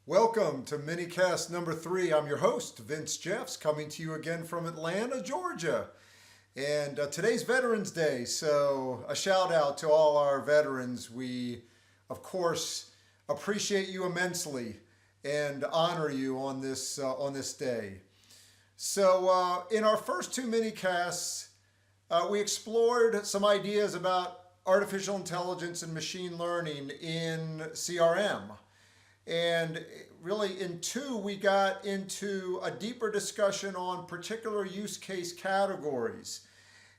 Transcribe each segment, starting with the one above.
Welcome to Minicast number 3. I'm your host, Vince Jeffs, coming to you again from Atlanta, Georgia. And today's Veterans Day, so a shout out to all our veterans. We, of course, appreciate you immensely and honor you on this day. So, in our first two minicasts, we explored some ideas about artificial intelligence and machine learning in CRM. And really, in two, we got into a deeper discussion on particular use case categories.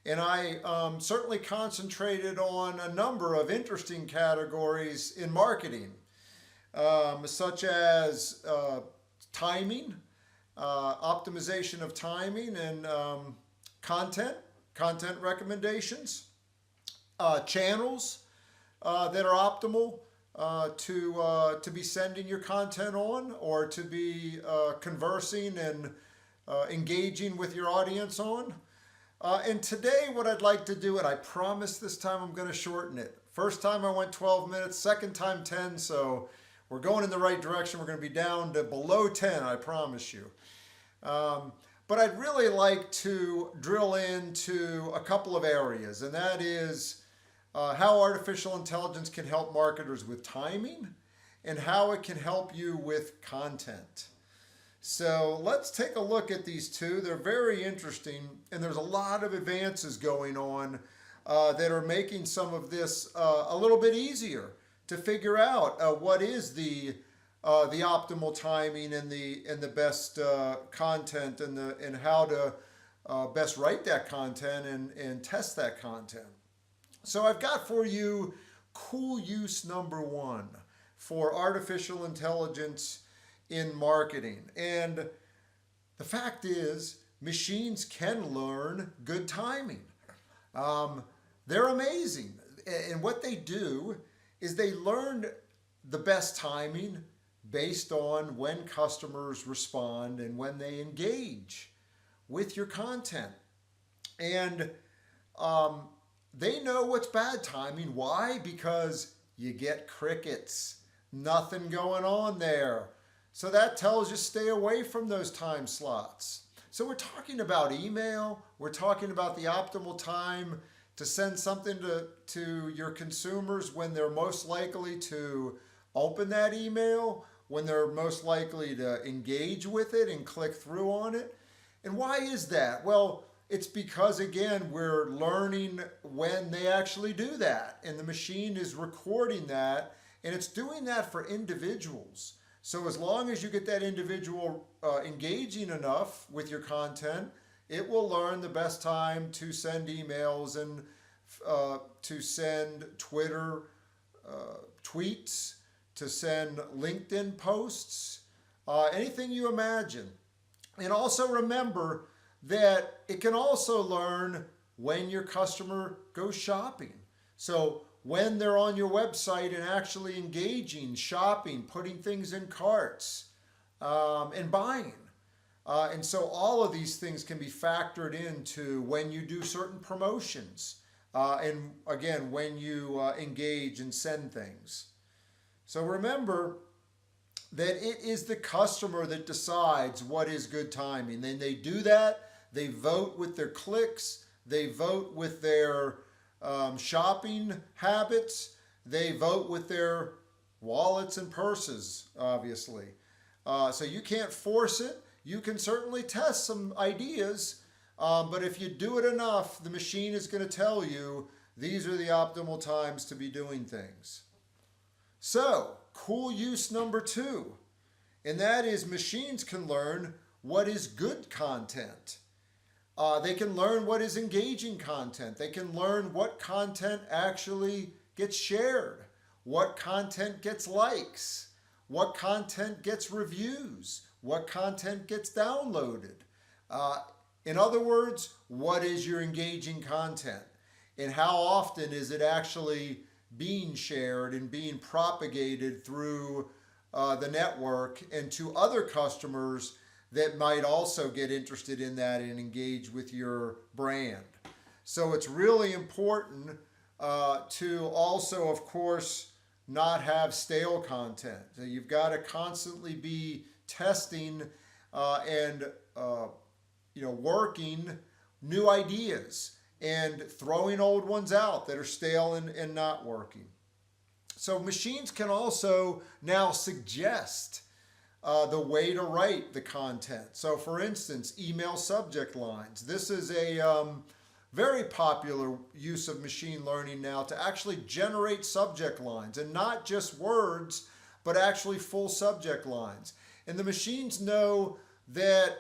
And I certainly concentrated on a number of interesting categories in marketing, such as timing, optimization of timing, and content recommendations, channels that are optimal to be sending your content on, or to be conversing and engaging with your audience on. And today, what I'd like to do, and I promise this time I'm going to shorten it. First time I went 12 minutes, second time 10, so we're going in the right direction. We're going to be down to below 10, I promise you. But I'd really like to drill into a couple of areas, and that is how artificial intelligence can help marketers with timing and how it can help you with content. So let's take a look at these two. They're very interesting, and there's a lot of advances going on that are making some of this a little bit easier to figure out what is the optimal timing and the best content and how to best write that content and test that content. So I've got for you cool use number 1 for artificial intelligence in marketing. And the fact is, machines can learn good timing. They're amazing. And what they do is they learn the best timing based on when customers respond and when they engage with your content. And they know what's bad timing. Why? Because you get crickets. Nothing going on there. So that tells you stay away from those time slots. So we're talking about email. We're talking about the optimal time to send something to your consumers when they're most likely to open that email, when they're most likely to engage with it and click through on it. And why is that? Well, it's because, again, we're learning when they actually do that. And the machine is recording that, and it's doing that for individuals. So as long as you get that individual engaging enough with your content, it will learn the best time to send emails and to send Twitter tweets, to send LinkedIn posts, anything you imagine. And also remember that it can also learn when your customer goes shopping. So when they're on your website and actually engaging, shopping, putting things in carts, and buying. And so all of these things can be factored into when you do certain promotions. And again, when you engage and send things. So remember that it is the customer that decides what is good timing. Then they do that. They vote with their clicks. They vote with their shopping habits. They vote with their wallets and purses, obviously. So you can't force it. You can certainly test some ideas, but if you do it enough, the machine is going to tell you these are the optimal times to be doing things. So, cool use number 2, and that is machines can learn what is good content. They can learn what is engaging content. They can learn what content actually gets shared, what content gets likes, what content gets reviews, what content gets downloaded. In other words, what is your engaging content? And how often is it actually being shared and being propagated through the network and to other customers that might also get interested in that and engage with your brand. So it's really important to also, of course, not have stale content. So you've got to constantly be testing and working new ideas and throwing old ones out that are stale and not working. So machines can also now suggest the way to write the content. So for instance, email subject lines. This is a very popular use of machine learning now to actually generate subject lines, and not just words, but actually full subject lines. And the machines know that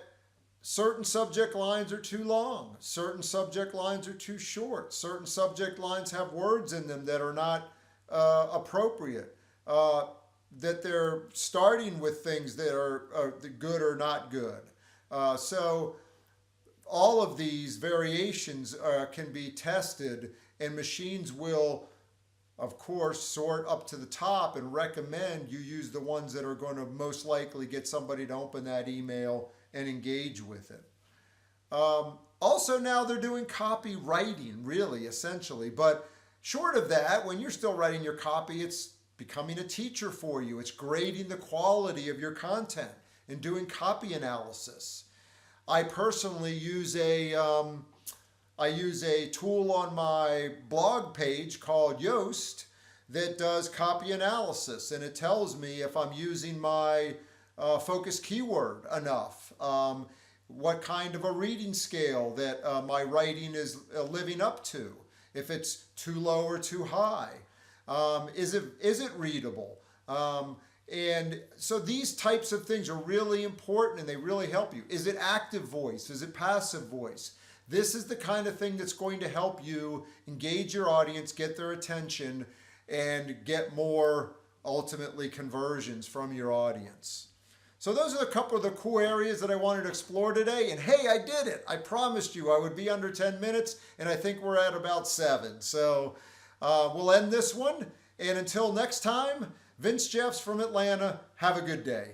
certain subject lines are too long, certain subject lines are too short, certain subject lines have words in them that are not appropriate, that they're starting with things that are good or not good. So all of these variations can be tested, and machines will, of course, sort up to the top and recommend you use the ones that are going to most likely get somebody to open that email and engage with it. Also now they're doing copywriting, really, essentially. But short of that, when you're still writing your copy, it's becoming a teacher for you. It's grading the quality of your content and doing copy analysis. I personally use a tool on my blog page called Yoast that does copy analysis, and it tells me if I'm using my focus keyword enough, what kind of a reading scale that my writing is living up to, if it's too low or too high, is it readable? And so these types of things are really important, and they really help you. Is it active voice? Is it passive voice? This is the kind of thing that's going to help you engage your audience, get their attention, and get more, ultimately, conversions from your audience. So those are a couple of the cool areas that I wanted to explore today. And hey, I did it. I promised you I would be under 10 minutes, and I think we're at about 7. So we'll end this one. And until next time, Vince Jeffs from Atlanta, have a good day.